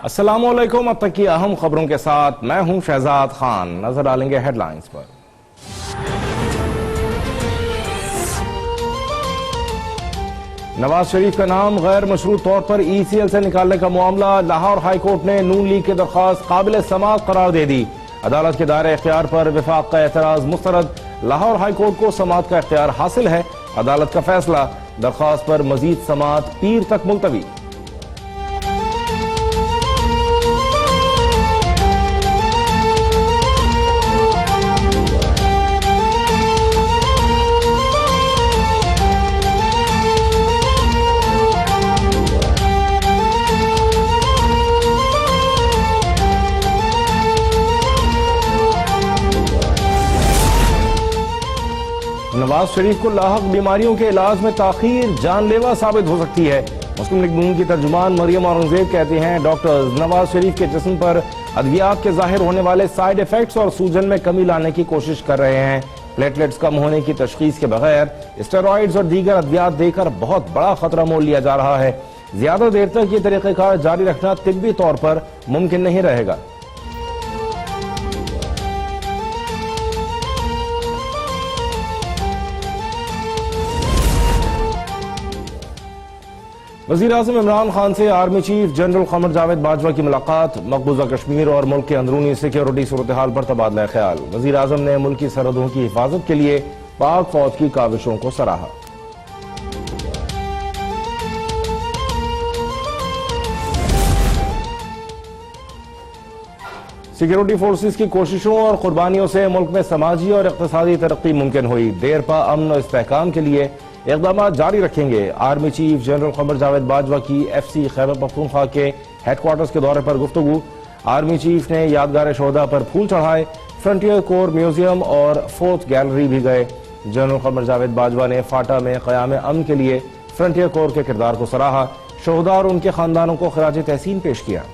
अस्सलामुअलैकुम। अब तक की अहम खबरों के साथ मैं हूं शहजाद खान। नजर डालेंगे हेडलाइंस पर। नवाज शरीफ का नाम गैर मशरूत तौर पर ECL से निकालने का मामला, लाहौर हाई कोर्ट ने नून लीग की दरख्वास्त काबिल समाअत करार दे दी। अदालत के दायरे इख्तियार पर विफाक का एतराज मुस्तरद, लाहौर हाई कोर्ट को समाअत का इख्तियार हासिल है। अदालत का फैसला, दरख्वास्त पर मजीद समाअत पीर तक मुलतवी। नवाज शरीफ को लाहक बीमारियों के इलाज में ताखीर जानलेवा साबित हो सकती है। मुस्लिम लीग नून की तर्जुमान मरियम औरंगजेब कहती हैं, डॉक्टर्स नवाज शरीफ के जिस्म पर अद्वियात के जाहिर होने वाले साइड इफेक्ट्स और सूजन में कमी लाने की कोशिश कर रहे हैं। प्लेटलेट्स कम होने की तशखीस के बगैर स्टेरॉइड्स और दीगर अद्वियात देकर बहुत बड़ा खतरा मोल लिया जा रहा है। ज्यादा देर तक ये तरीक़ेकार जारी रखना तिब्बी तौर पर मुमकिन नहीं रहेगा। वज़ीर आज़म इमरान खान से आर्मी चीफ जनरल क़मर जावेद बाजवा की मुलाकात, मकबूजा कश्मीर और मुल्क के अंदरूनी सिक्योरिटी सूरत हाल पर तबादला ख्याल। वज़ीर आज़म ने मुल्की सरहदों की हिफाजत के लिए पाक फौज की काविशों को सराहा। सिक्योरिटी फोर्सेस की कोशिशों और कुर्बानियों से मुल्क में समाजी और इक़्तिसादी तरक्की मुमकिन हुई। देरपा अमन और इस्तेहकाम के लिए इक़दाम जारी रखेंगे। आर्मी चीफ जनरल क़मर जावेद बाजवा की FC खैबर पख्तूनख्वा के हेडक्वार्टर्स के दौरे पर गुफ्तगू। आर्मी चीफ ने यादगार शोहदा पर फूल चढ़ाए। फ्रंटियर कोर म्यूजियम और फोर्थ गैलरी भी गए। जनरल क़मर जावेद बाजवा ने फाटा में क़याम अमन के लिए फ्रंटियर कोर के किरदार को सराहा। शोहदा और उनके खानदानों को खराज तहसीन पेश किया।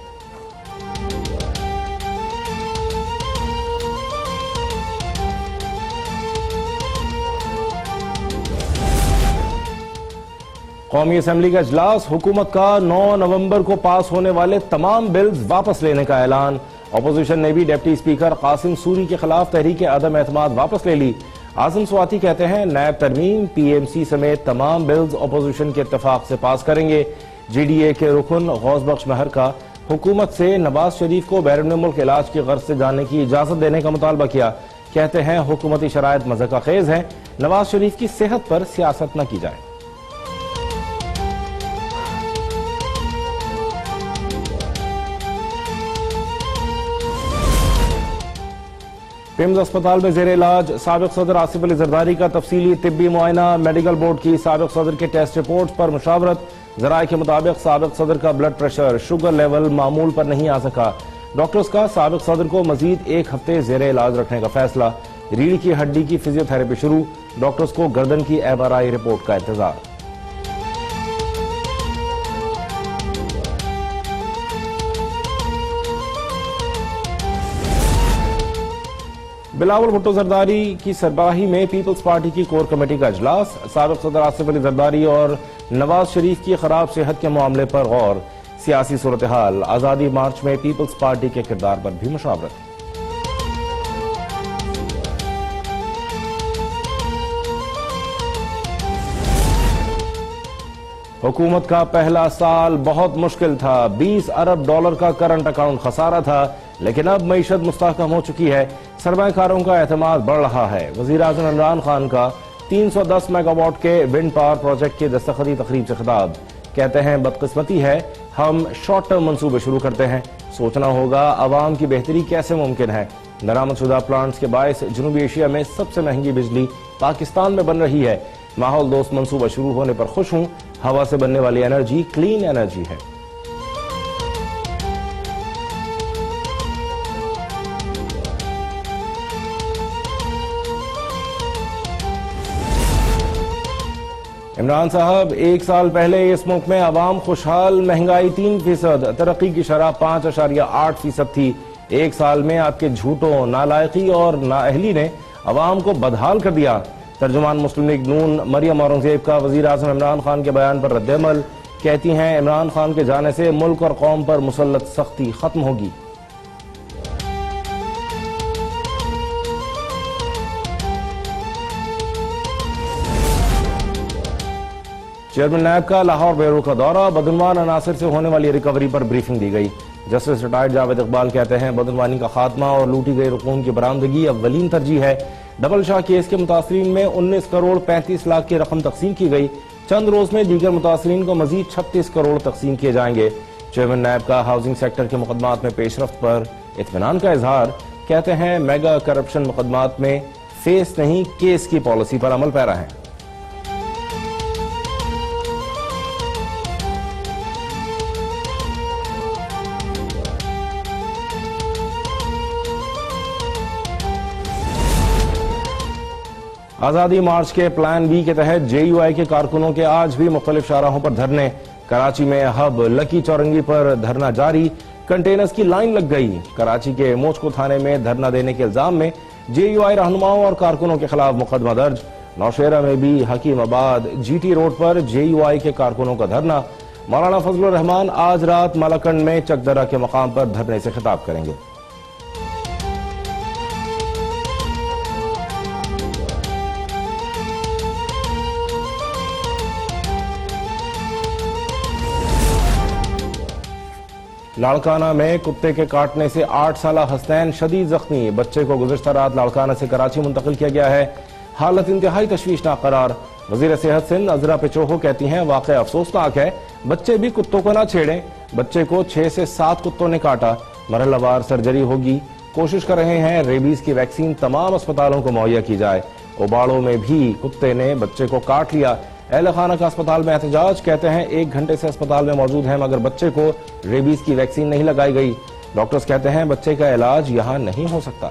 कौमी असम्बली का इजलास, हुकूमत का 9 नवंबर को पास होने वाले तमाम बिल्स वापस लेने का ऐलान। अपोजिशन ने भी डिप्टी स्पीकर कासिम सूरी के खिलाफ तहरीक अदम एतमाद वापस ले ली। आजम स्वाति कहते हैं, नैब तरमीम PMC समेत तमाम बिल्स अपोजिशन के इत्तेफाक से पास करेंगे। GDA के रुकन गौस बख्श महर का हुकूमत से नवाज शरीफ को बैरून मुल्क इलाज की गर्ज से जाने की इजाजत देने का मुतालबा किया। कहते हैं, हुकूमती शराइत मज़ाक़ खेज है, नवाज शरीफ की सेहत पर सियासत न की जाए। पिम्स अस्पताल में जेर इलाज साबिक सदर आसिफ अली जरदारी का तफसीली तिब्बी मुआयना। मेडिकल बोर्ड की साबिक सदर के टेस्ट रिपोर्ट पर मुशावरत। जराये के मुताबिक साबिक सदर का ब्लड प्रेशर शुगर लेवल मामूल पर नहीं आ सका। डॉक्टर्स का साबिक सदर को मजीद 1 हफ्ते जेर इलाज रखने का फैसला। रीढ़ की हड्डी की फिजियोथेरेपी शुरू। डॉक्टर्स को गर्दन की MRI रिपोर्ट का इंतजार। बिलावल भुट्टो जरदारी की सरबराही में पीपल्स पार्टी की कोर कमेटी का इजलास। साबिक सदर आसिफ अली जरदारी और नवाज शरीफ की खराब सेहत के मामले पर गौर। सियासी सूरत हाल, आजादी मार्च में पीपल्स पार्टी के किरदार पर भी मुशावरत। हुकूमत का पहला साल बहुत मुश्किल था। 20 अरब डॉलर का करंट अकाउंट खसारा था, लेकिन अब मईशत मुस्तहकम हो चुकी है। सरमायाकारों का एतमाद बढ़ रहा है। वज़ीर आज़म इमरान खान का 310 मेगावाट के विंड पावर प्रोजेक्ट की दस्तखती तकरीब से खिताब। कहते हैं, बदकिस्मती है, हम शॉर्ट टर्म मंसूबे शुरू करते हैं, सोचना होगा आवाम की बेहतरी कैसे मुमकिन है। दरामदशुदा प्लांट्स के बायस जनूबी एशिया में सबसे महंगी बिजली पाकिस्तान में बन रही है। माहौल दोस्त मंसूबा शुरू होने पर खुश हूं। हवा से बनने वाली एनर्जी क्लीन एनर्जी है। इमरान साहब, 1 साल पहले इस मुल्क में आवाम खुशहाल, महंगाई 3%, तरक्की की शरह 5.8% थी। 1 साल में आपके झूठों, नालायकी और नाअहली ने आवाम को बदहाल कर दिया। तर्जुमान मुस्लिम लीग नून मरियम औरंगजेब का वज़ीर आज़म इमरान खान के बयान पर रद्द-ए-अमल। कहती हैं इमरान खान के जाने से मुल्क और कौम पर मुसल्लत सख्ती खत्म होगी। चेयरमैन नैब का लाहौर बेरू का दौरा, बदनवान अनासर से होने वाली रिकवरी पर ब्रीफिंग दी गई। जस्टिस रिटायर्ड जावेद इकबाल कहते हैं बदनवानी का खात्मा और लूटी गई रकून की बरामदगी अव्वलीन तरजीह है। डबल शाह केस के मुतासरीन में 19 करोड़ 35 लाख की रकम तकसीम की गई। चंद रोज में दीगर मुतासरीन को मजीद 36 करोड़ तकसीम किए जाएंगे। चेयरमैन नैब का हाउसिंग सेक्टर के मुकदमात में पेशरफ्त पर इत्मीनान का इजहार, कहते हैं मेगा करप्शन मुकदमात में फेस नहीं केस की पॉलिसी पर अमल पैरा है। आजादी मार्च के प्लान बी के तहत JUI के कारकुनों के आज भी मुख्तलिफ शाहराहों पर धरने। कराची में हब लकी चौरंगी पर धरना जारी, कंटेनर्स की लाइन लग गई। कराची के मोचको थाने में धरना देने के इल्जाम में JUI रहनुमाओं और कारकुनों के खिलाफ मुकदमा दर्ज। नौशेरा में भी हकीमाबाद GT रोड पर JUI के कारकुनों का धरना। मौलाना फजलुर रहमान आज रात मालाकंड में चकदरा के मकाम पर धरने से खिताब करेंगे। लाड़काना में कुत्ते के काटने से 8 साला हसनैन शदीद जख्मी, बच्चे को गुज़श्ता रात लाड़काना से कराची मुंतकिल किया गया है। हालत इंतहाई तशवीशनाक करार। वज़ीर सेहत सिंध अजरा पेचोहो कहती हैं वाक़या अफसोसनाक है, बच्चे भी कुत्तों को ना छेड़ें। बच्चे को 6 से 7 कुत्तों ने काटा, मरहलावार सर्जरी होगी। कोशिश कर रहे हैं रेबीज की वैक्सीन तमाम अस्पतालों को मुहैया की जाए। उबाड़ों में भी कुत्ते ने बच्चे को काट लिया। अहल खाना का अस्पताल में एहतजाज, कहते हैं 1 घंटे से अस्पताल में मौजूद हैं मगर बच्चे को रेबीज की वैक्सीन नहीं लगाई गई। डॉक्टर्स कहते हैं बच्चे का इलाज यहां नहीं हो सकता।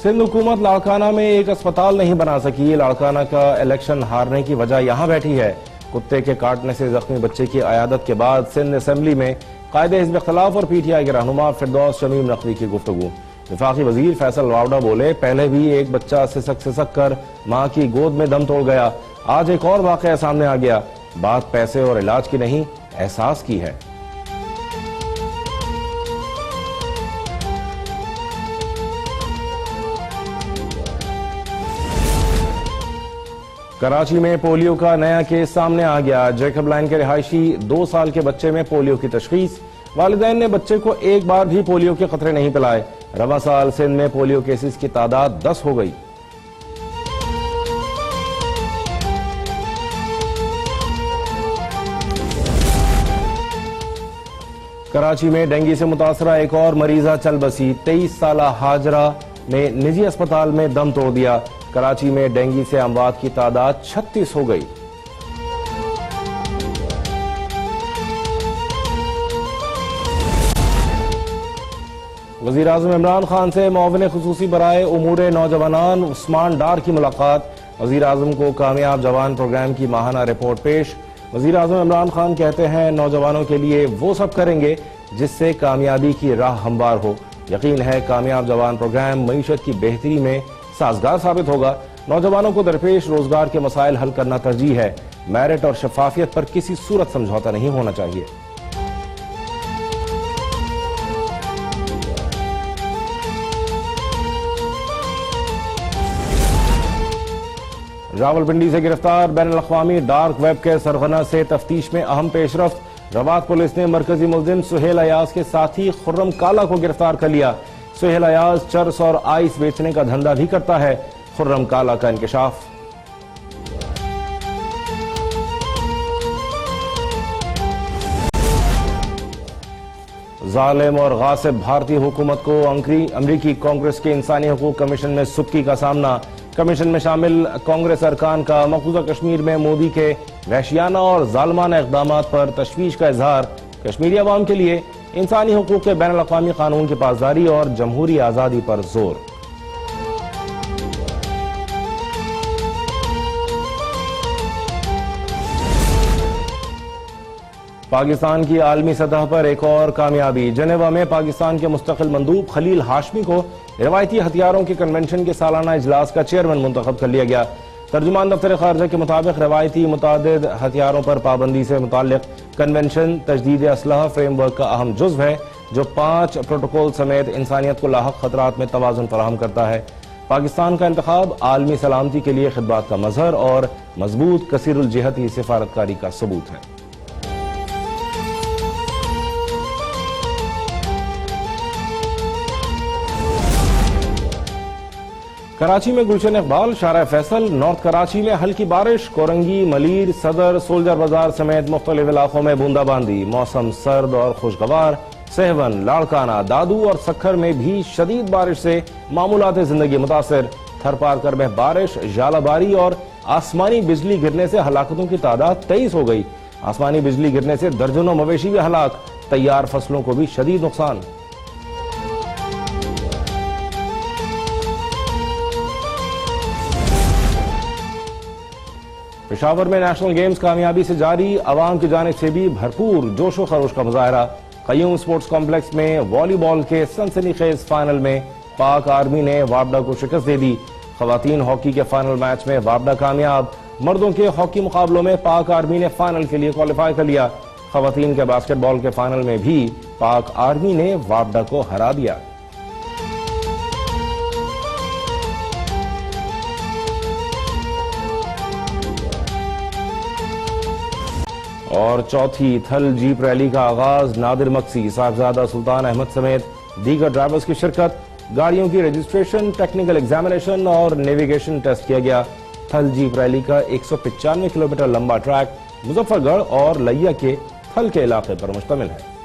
सिंध हुकूमत लाड़काना में एक अस्पताल नहीं बना सकी। लाड़काना का इलेक्शन हारने की वजह यहां बैठी है। कुत्ते के काटने से जख्मी बच्चे की अयादत के बाद सिंध असेंबली में कायदे हिज़्ब इख्तिलाफ और PTI के रहनुमा फिरदौस शमीम नकवी की गुफ्तगू। वफाकी वजीर फैसल वावडा बोले, पहले भी एक बच्चा सिसक सिसक कर मां की गोद में दम तोड़ गया, आज एक और वाकया सामने आ गया। बात पैसे और इलाज की नहीं, एहसास की है। कराची में पोलियो का नया केस सामने आ गया। जैकब लाइन के रिहायशी 2 साल के बच्चे में पोलियो की तशखीस। वालिदैन ने बच्चे को एक बार भी पोलियो के खतरे नहीं पिलाए। रवा साल सिंध में पोलियो केसेस की तादाद 10 हो गई। कराची में डेंगू से मुतासरा एक और मरीजा चल बसी। 23 साला हाजरा ने निजी अस्पताल में दम तोड़ दिया। कराची में डेंगू से अमवात की तादाद 36 हो गई। वज़ीर आज़म इमरान खान से मुआविन खुसूसी बराए उमूर नौजवान उस्मान डार की मुलाकात। वज़ीर आज़म को कामयाब जवान प्रोग्राम की माहाना रिपोर्ट पेश। वज़ीर आज़म इमरान खान कहते हैं नौजवानों के लिए वो सब करेंगे जिससे कामयाबी की राह हमवार हो। यकीन है कामयाब जवान प्रोग्राम मईशत की बेहतरी में साजगार साबित होगा। नौजवानों को दरपेश रोजगार के मसाइल हल करना तरजीह है। मेरिट और शफाफियत पर किसी सूरत समझौता नहीं होना चाहिए। रावलपिंडी से गिरफ्तार बैनुल-अक़वामी डार्क वेब के सरगना से तफ्तीश में अहम पेशरफ्त। रवात पुलिस ने मरकजी मुलजिम सुहेल अयाज के साथी खुर्रम काला को गिरफ्तार कर लिया। सुहेल अयाज चरस और आइस बेचने का धंधा भी करता है। खुर्रम काला का इंकशाफ। जालिम और गासिब भारतीय हुकूमत को अमरीकी कांग्रेस के इंसानी हकूक कमीशन में सुक्की का सामना। कमीशन में शामिल कांग्रेस अरकान का मकबूजा कश्मीर में मोदी के वहशियाना और जालमाना इक़दामात पर तशवीश का इजहार। कश्मीरी अवाम के लिए इंसानी हकूक के बैनुल-अक़वामी कानून की पासदारी और जमहूरी आज़ादी पर जोर। पाकिस्तान की आलमी सतह पर एक और कामयाबी। जेनेवा में पाकिस्तान के मुस्तकिल मंदूब खलील हाशमी को रवायती हथियारों के कन्वेंशन के सालाना इजलास का चेयरमैन मुंतखब कर लिया गया। तर्जुमान दफ्तर खारजा के मुताबिक रवायती मुतादिद हथियारों पर पाबंदी से मुताल्लिक कन्वेंशन तजदीद असलहा फ्रेमवर्क का अहम जुज़्व है, जो 5 प्रोटोकॉल समेत इंसानियत को लाहक खतरात में तवाज़ुन फराहम करता है। पाकिस्तान का इंतखाब आलमी सलामती के लिए खिदमत का मजहर और मजबूत कसीरुल जिहती सिफारतकारी का सबूत है। कराची में गुलशन इकबाल, शारा फैसल, नॉर्थ कराची में हल्की बारिश, कोरंगी, मलीर, सदर, सोल्जर बाजार समेत मुख्तलिफ इलाकों में बूंदाबांदी। मौसम सर्द और खुशगवार। सहवन, लाड़काना, दादू और सखर में भी शदीद बारिश से मामूलात जिंदगी मुतासर। थरपारकर में बारिश, जालाबारी और आसमानी बिजली गिरने से हलाकतों की तादाद 23 हो गई। आसमानी बिजली गिरने से दर्जनों मवेशी भी हलाक, तैयार फसलों को भी शदीद नुकसान। पेशावर में नेशनल गेम्स कामयाबी से जारी, अवाम की जानिब से भी भरपूर जोशो खरोश का मुजाहरा। कयूम स्पोर्ट्स कॉम्प्लेक्स में वॉलीबॉल के सनसनीखेज फाइनल में पाक आर्मी ने वापडा को शिकस्त दे दी। खवातीन हॉकी के फाइनल मैच में वापडा कामयाब। मर्दों के हॉकी मुकाबलों में पाक आर्मी ने फाइनल के लिए क्वालिफाई कर लिया। खवातीन के बास्केटबॉल के फाइनल में भी पाक आर्मी ने वापडा को हरा दिया। और चौथी थल जीप रैली का आगाज। नादिर मक्सी, साहबजादा सुल्तान अहमद समेत दीगर ड्राइवर्स की शिरकत। गाड़ियों की रजिस्ट्रेशन, टेक्निकल एग्जामिनेशन और नेविगेशन टेस्ट किया गया। थल जीप रैली का 195 किलोमीटर लंबा ट्रैक मुजफ्फरगढ़ और लैया के थल के इलाके पर मुश्तमिल है।